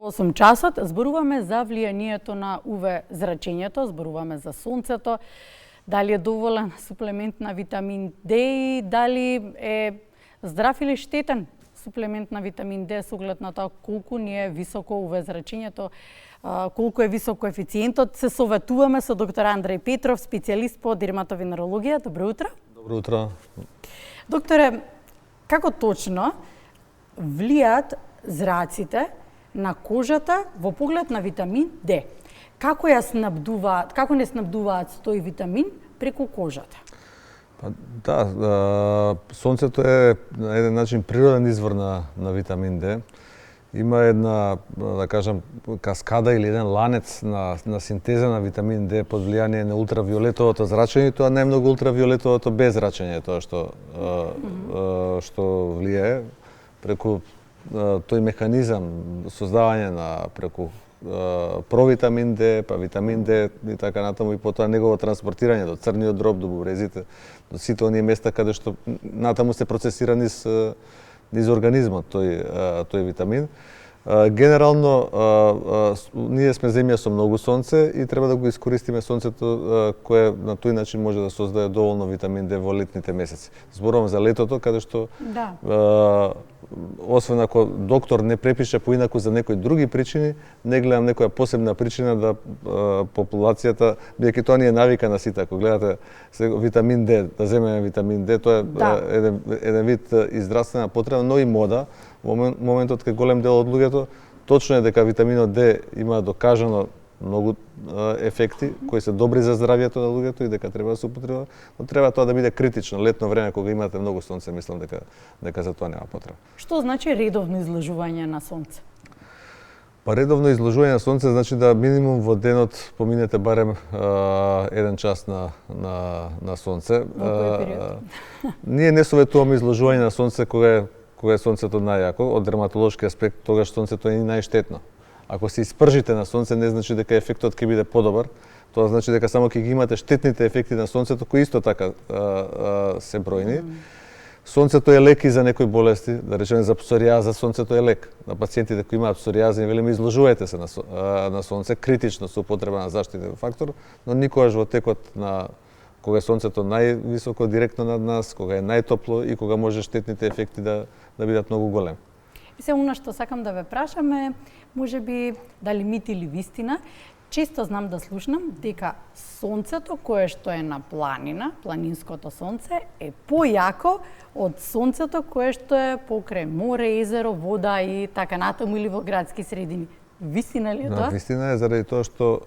8 часот зборуваме за влијанието на УВ зрачењето, зборуваме за сонцето, дали е доволен суплемент на витамин Д и дали е здрав или штетен суплемент на витамин Д со оглед на тоа колку ни е високо УВ зрачењето, колку е висок коефициентот. Се советуваме со доктор Андреј Петров, специјалист по дерматовенерологија. Добро утро. Добро утро. Докторе, како точно влијаат зраците на кожата во поглед на витамин Д? Како не снабдуваат со тој витамин преку кожата? Сонцето е на еден начин природен извор на витамин Д. Има една, да кажам, каскада или еден ланец на синтеза на витамин Д под влијание на ултравиолетовото зрачење, тоа најмногу ултравиолетовото Б зрачење, тоа што влијае преку тој механизам создавање преку провитамин Д, па витамин Д и така натаму, и потоа негово транспортирање до црниот дроб, до бубрезите, до сите оние места каде што натаму се процесира низ организмот тој витамин. Генерално, ние сме земја со многу сонце и треба да го искористиме сонцето кое на тој начин може да создаде доволно витамин Д во летните месеци. Зборувам за летото, каде што освен ако доктор не препише поинаку за некои други причини, не гледам некоја посебна причина да популацијата, бидејќи тоа ни е навика на сите, ако гледате витамин Д, да земеме витамин Д, тоа е еден вид и здравствена потреба, но и мода. Во моментот кога голем дел од луѓето, точно е дека витаминот Д има докажано многу ефекти кои се добри за здравјето на луѓето и дека треба да се употреба, но треба тоа да биде критично. Летно време кога имате многу сонце, мислам дека за тоа нема потреба. Што значи редовно изложување на сонце? Па редовно изложување на сонце значи да минимум во денот поминете барем 1 час на сонце. Во кој период? Ние не советуваме изложување на сонце кога е сонцето најако, од дерматолошки аспект, тогаш сонцето е и најштетно. Ако се испржите на сонце, не значи дека ефектот ќе биде подобар, тоа значи дека само ќе ги имате штетните ефекти на сонцето, кои исто така се бројни. Сонцето е лек и за некои болести, да речеме за псоријаза, сонцето е лек. На пациентите кои имаат псоријаза, им велиме изложувајте се на сонце, критично со употреба на заштитен фактор, но никогаш во текот на кога е сонцето највисоко директно над нас, кога е најтопло и кога може штетните ефекти да бидат многу големи. И се она што сакам да ве прашам е, можеби дали мит или вистина, често знам да слушнам дека сонцето кое што е на планина, планинското сонце, е појако од сонцето кое што е покрај море, езеро, вода и така натаму или во градски средини. Вистина ли е тоа? Вистина е заради тоа што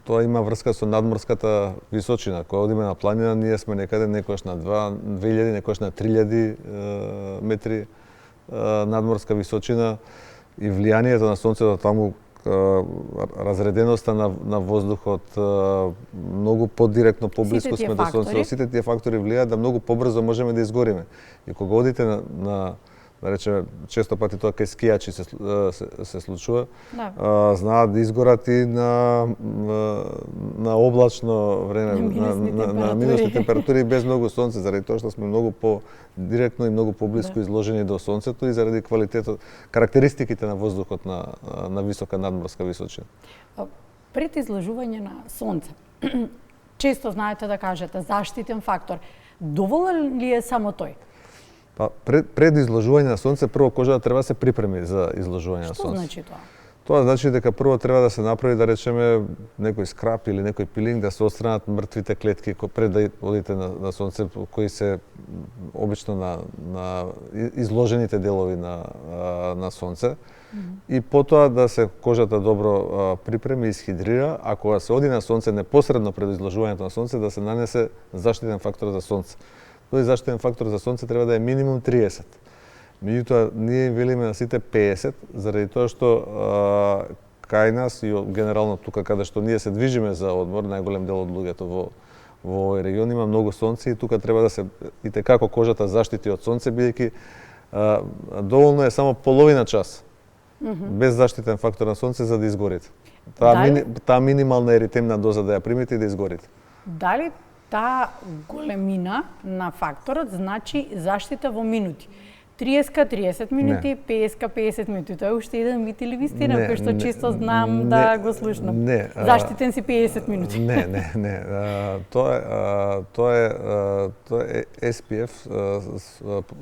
тоа има врска со надморската височина. Кога одиме на планина, ние сме некаде некојаш на 2000, некојаш на 3000 метри надморска височина и влијанието на сонцето таму, разреденоста на воздухот, многу подиректно, поблиску сме до сонцето. Сите тие фактори влијаат да многу побрзо можеме да изгориме. И кога одите да речеме, често пати тоа кај скијачи се случува, знаат да изгорат и на облачно време, на минусни температури без многу сонце, заради тоа што сме многу по-директно и многу поблиску изложени до сонцето и заради квалитетот, карактеристиките на воздухот на висока надморска височина. Пред изложување на сонце, често знаете да кажете заштитен фактор, доволен ли е само тој? Па пред изложување на сонце, прво кожата треба да се припреми за изложување на сонце. Што значи тоа? Тоа значи дека прво треба да се направи, да речеме, некој скрап или некој пилинг, да се отстранат мртвите клетки пред да одите на сонце, кои се обично на изложените делови на сонце. И потоа да се кожата добро припреми и изхидрира, а кога се оди на сонце непосредно пред изложувањето на сонце, да се нанесе заштитен фактор за сонце. Тој заштитен фактор за сонце треба да е минимум 30. Меѓутоа, ние велиме на сите 50, заради тоа што кај нас и генерално тука каде што ние се движиме за одмор, најголем дел од луѓето во овој регион има многу сонце и тука треба да се и како кожата заштити од сонце, бидејќи доволно е само половина час без заштитен фактор на сонце за да изгорите. Таа минимална еритемна доза да ја примите и да изгорите. Дали таа големина на факторот значи заштита во минути? 30 минути, 50 минути. Тоа е уште еден мит или вистина кој што често знам да го слушнам. Заштитен си 50 минути. Не. Тоа е SPF,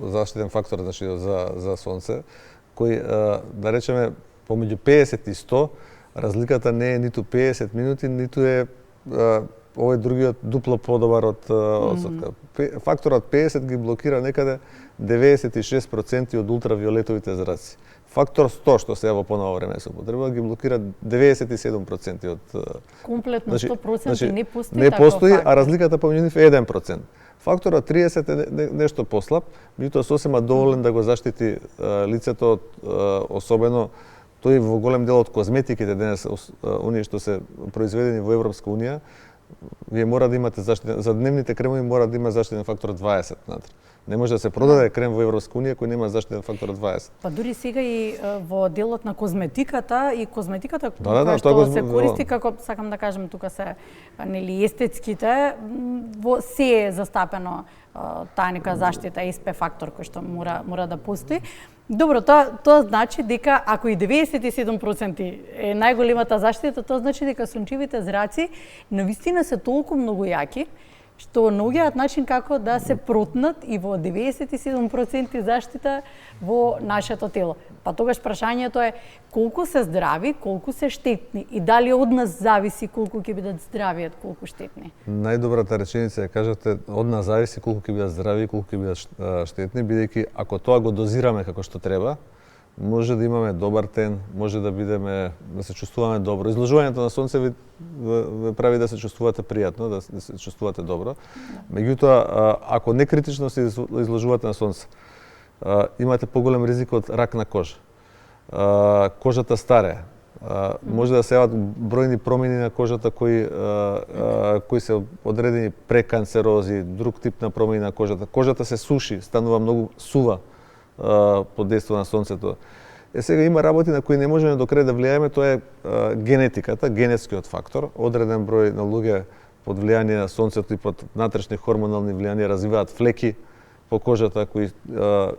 заштитен фактор, значи за сонце, кој да речеме помеѓу 50 и 100 разликата не е ниту 50 минути, ниту е овој другиот дупло подобар од осветка. Факторот 50 ги блокира некаде 96% од ултравиолетовите зраци. Фактор 100, што се во поново време се употребува, ги блокира 97% од... Комплетно 100% не постои не таков постои, фактор. а разликата помеѓу нив е 1%. Факторот 30 е нешто послаб, меѓутоа сосема доволен да го заштити лицето од особено тој во голем дел од козметиките денес, оние што се произведени во Европска унија, вие мора да имате заштитен, за дневните кремови мора да има заштитен фактор 20 внатре. Не може да се продаде крем во Европска унија кој нема заштитен фактор 20. Па дури сега и во делот на козметиката Да, што се користи како, сакам да кажем, тука се нели естетските, во се е застапено таа нека заштита SP фактор кој што мора да постои. Добро, тоа значи дека ако и 97% е најголемата заштита, тоа значи дека сончевите зраци навистина се толку многу јаки што наоѓаат начин како да се протнат и во 97% заштита во нашето тело. Па тогаш прашањето е колку се здрави, колку се штетни и дали од нас зависи колку ќе бидат здрави, колку штетни. Најдобрата реченица е кажате од нас зависи колку ќе бидат здрави и колку ќе бидат штетни, бидејќи ако тоа го дозираме како што треба, може да имаме добар тен, може да бидеме, да се чувствуваме добро. Изложувањето на сонце ви прави да се чувствувате пријатно, да се чувствувате добро. Меѓутоа, ако не критично се изложувате на сонце, имате поголем ризик од рак на кожа. Кожата старе, може да се јават бројни промени на кожата кои се одредени преканцерози, друг тип на промени на кожата. Кожата се суши, станува многу сува под дејство на сонцето. Сега има работи на кои не можеме до крај да влијаеме, тоа е генетиката, генетскиот фактор. Одреден број на луѓе под влијание на сонцето и под натрешни хормонални влијанија развиваат флеки по кожата кои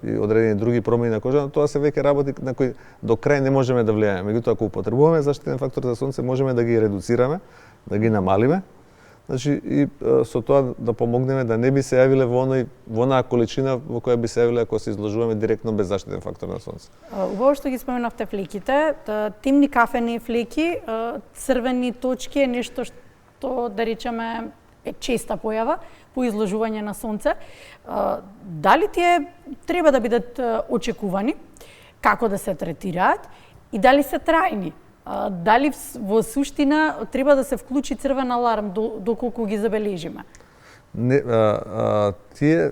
и одредени други промени на кожата, тоа се веќе работи на кои до крај не можеме да влијаеме. Меѓутоа, ако употребуваме заштитен фактор за сонце, можеме да ги редуцираме, да ги намалиме. Значи и со тоа да помогнеме да не би се јавиле во онаа количина во која би се јавиле ако се изложуваме директно без заштитен фактор на сонце. Убаво што ги споменавте флеките, темни кафени флеки, црвени точки е нешто што да речеме е честа појава по изложување на сонце. Дали тие треба да бидат очекувани, како да се третираат и дали се трајни? Дали во суштина треба да се вклучи црвен аларм доколку ги забележиме? Не, тие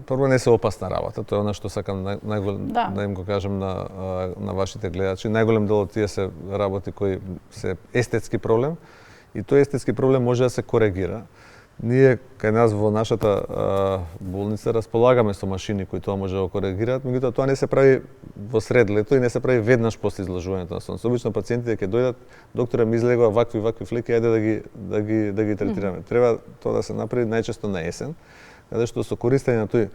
прво не се опасна работа, тоа е она што сакам да им го кажам на вашите гледачи. Најголем дел од тие се работи кои се естетски проблем и тој естетски проблем може да се коригира. Ние кај нас во нашата болница располагаме со машини кои тоа може да го коригираат, меѓутоа тоа не се прави во сред лето и не се прави веднаш после изложувањето на сонце. Обично пациентите ќе дојдат, докторе ми излегува вакви флеки, ајде да ги третираме. Треба тоа да се направи најчесто на есен, каде што со користење на тој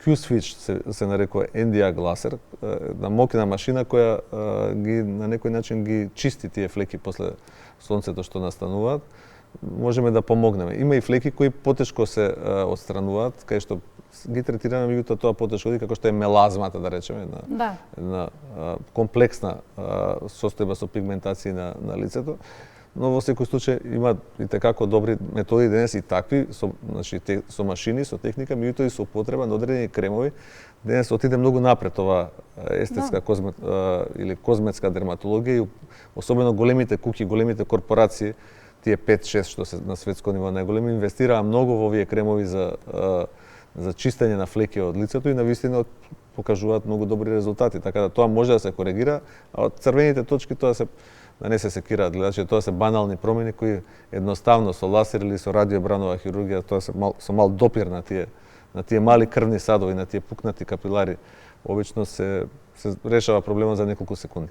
Q-switch се нарекува NDR гласер, на мокна машина која на некој начин ги чисти тие флеки после сонцето што настануваат, можеме да помогнеме. Има и флеки кои потешко се отстрануваат, кај што ги третираме, меѓутоа тоа потешко како што е мелазмата, да речеме, на комплексна состојба со пигментација на лицето. Но во секој случај има и tekako добри методи денес и такви со машини, со техника, меѓутоа и со употреба на одредени кремови. Денес отиде многу напред ова естетска или козметска дерматологија и особено големите куќи, големите корпорации, тие 5-6 што се на светско ниво најголеми, инвестираа многу во овие кремови за чистење на флеки од лицето и навистина покажуваат многу добри резултати, така да тоа може да се коригира, а од црвените точки тоа се да не се секираат гледачи, тоа се банални промени кои едноставно со ласер или со радиобранова хирургија, тоа се со мал допир на тие мали крвни садови, на тие пукнати капилари, обично се решава проблемот за неколку секунди.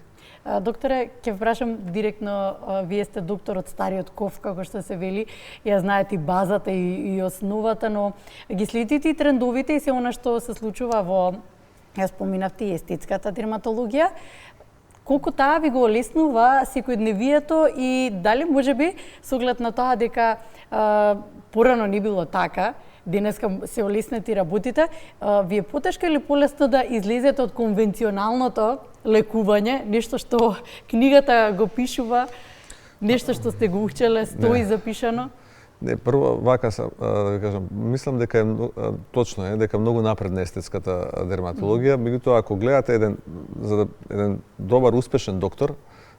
Докторе, ќе прашам директно, вие сте доктор од стариот ков, како што се вели, ја знаете и базата и основата, но ги следите и трендовите и се она што се случува во Ја споминавте и естетската дерматологија. Колку таа ви го олеснува секојдневието и дали можеби со оглед на тоа дека порано не било така, денеска се олеснети работите, ви е потешко или полесно да излезете од конвенционалното лекување, нешто што книгата го пишува, нешто што сте го учеле, стои запишано? Не, прво вака да ви кажам, мислам дека е точно е дека многу напредна естетската дерматологија, меѓутоа ако гледате еден добар успешен доктор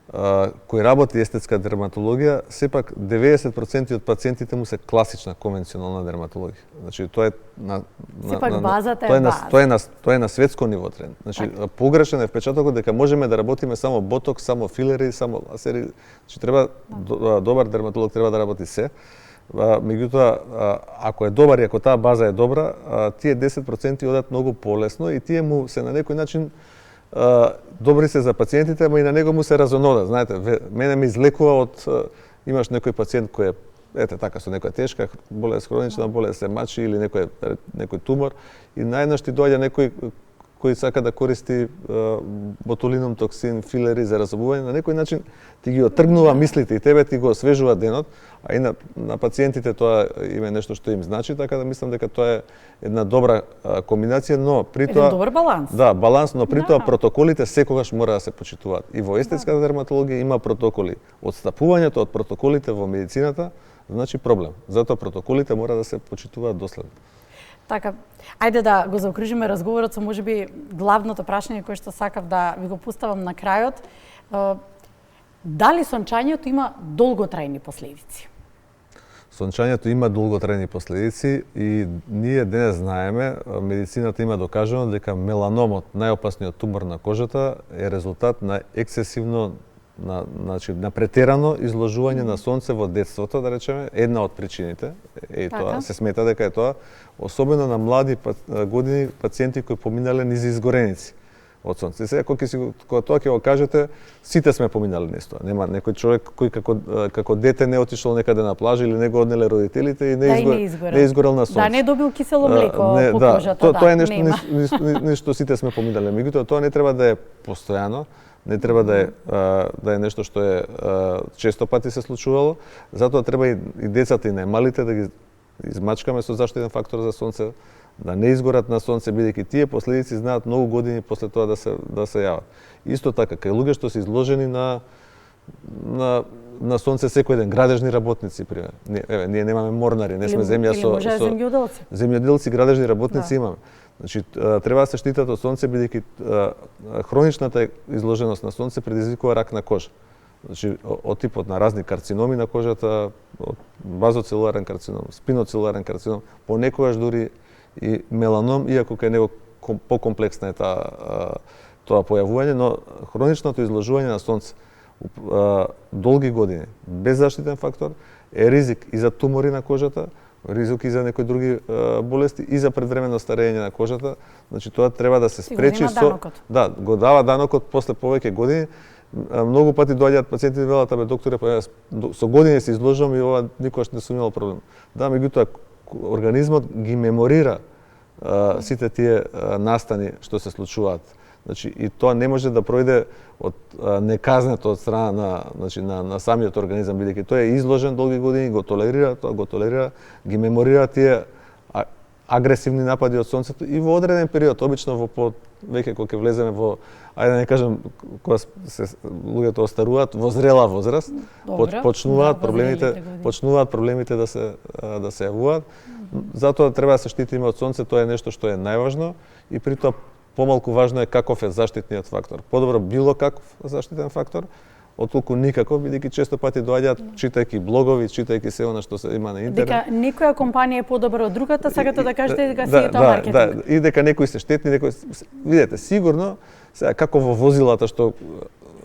кој работи естетска дерматологија, сепак 90% од пациентите му се класична конвенционална дерматологија. Значи тоа е тоа е на светско ниво тренд. Значи погрешен е впечатокот дека можеме да работиме само ботокс, само филери, само лазери. Значи треба добар дерматолог треба да работи се. Меѓутоа, ако е добар и ако таа база е добра, тие 10% одат многу полесно и тие му се на некој начин добри се за пациентите, ама и на него му се разонодат. Знаете, мене ме излекува од имаш некој пациент кој е така со некоја тешка болест, хронична болест, се мачи или некој тумор и наеднаш ти доаѓа некој кој сака да користи ботулином токсин, филери за разобување, на некој начин ти ги отргнува мислите и тебе ти го освежува денот, а и на пациентите тоа има нешто што им значи, така да мислам дека тоа е една добра комбинација, но при тоа еден добар баланс. Да, баланс, но при тоа протоколите секогаш мора да се почитуваат. И во естетската дерматологија има протоколи. Одстапувањето од протоколите во медицината значи проблем. Затоа протоколите мора да се почитуваат доследно. Така, ајде да го заокружиме разговорот со можеби главното прашање кое што сакав да ви го поставам на крајот. Дали сончањето има долготрајни последици? Сончањето има долготрајни последици и ние денес знаеме, медицината има докажано дека меланомот, најопасниот тумор на кожата, е резултат на ексесивно на претерано изложување на сонце во детството, да речеме, една од причините е тоа, се смета дека е тоа, особено на млади години пациенти кои поминале низ изгореници од сонце. Сега кога тоа ќе го кажете, сите сме поминале низ тоа. Нема некој човек кој како дете не отишол некаде на плажа или не го однеле родителите и не изгорел на сонце. Да, не добил кисело млеко по кожата, тоа е нешто сите сме поминале. Меѓутоа тоа не треба да е постојано, не треба да е нешто што е често пати се случувало, затоа треба и децата и најмалите да ги измачкаме со заштитен фактор за сонце, да не изгорат на сонце, бидејќи тие последици знаат многу години после тоа да се јават. Исто така, кај луѓе што се изложени на сонце секој ден, градежни работници, пример. Ние немаме морнари, не сме земја со земјоделци. Земјоделци, градежни работници имаме. Значи, треба да се штитат од сонце, бидејќи хроничната изложеност на сонце предизвикува рак на кожа. Значи, од типот на разни карциноми на кожата, од базоцелуларен карцином, спиноцелуларен карцином, понекогаш дури и меланом, иако кај него покомплексна е тоа појавување, но хроничното изложување на сонце долги години без заштитен фактор е ризик и за тумори на кожата, ризик и за некои други болести и за предвремено старење на кожата. Значи тоа треба да се спречи да, го дава данокот после повеќе години. Многу пати доаѓаат пациенти и велат: "Абе докторе, со години се изложувам и ова никогаш не сум имал проблем." Да, меѓутоа организмот ги меморира сите тие настани што се случуваат. Значи, и тоа не може да пројде од неказнето од страна на самиот организам, бидејќи тој е изложен долги години, го толерира, ги меморира тие агресивни напади од сонцето и во одреден период, обично веќе кога ќе влеземе во, ајде да не кажам, кога луѓето остаруваат, во зрела возраст, почнуваат проблемите да се јавуваат. Затоа треба да се штитиме од сонце, тоа е нешто што е најважно и при тоа помалку важно е каков е заштитниот фактор. Подобро било каков заштитен фактор, отколку никаков, бидејќи често пати доаѓаат читајќи блогови, читајќи се она што се има на интернет. Дека некоја компанија е подобра од другата, сакате да кажете дека си е тоа маркетинг. Да, и дека некои се штетни, видете, сигурно, сега како во возилата што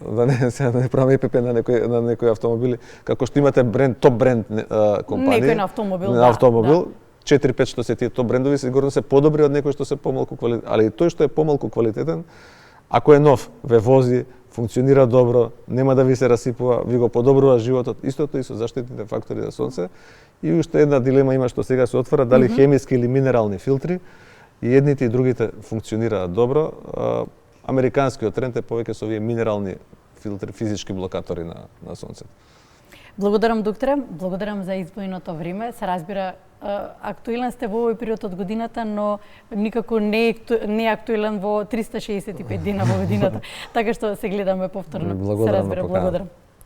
да не правиме ИПП на некои автомобили, како што имате топ бренд компанија. Некој на автомобил, 4-5 што се тие топ брендови, сигурно се подобри од некои што се помалку квалитетен, али тој што е помалку квалитетен, ако е нов, ве вози, функционира добро, нема да ви се расипува, ви го подобрува животот, истото и со заштитните фактори за сонце. И уште една дилема има што сега се отвора, дали хемиски или минерални филтри. И едните и другите функционираат добро. Американскиот тренд е повеќе со овие минерални филтри, физички блокатори на сонцето. Благодарам, докторе. Благодарам за избојното време. Се разбира, актуелен сте во овој период од годината, но никако не е актуелен во 365 дена во годината. Така што се гледаме повторно. Благодарам. Благодарам.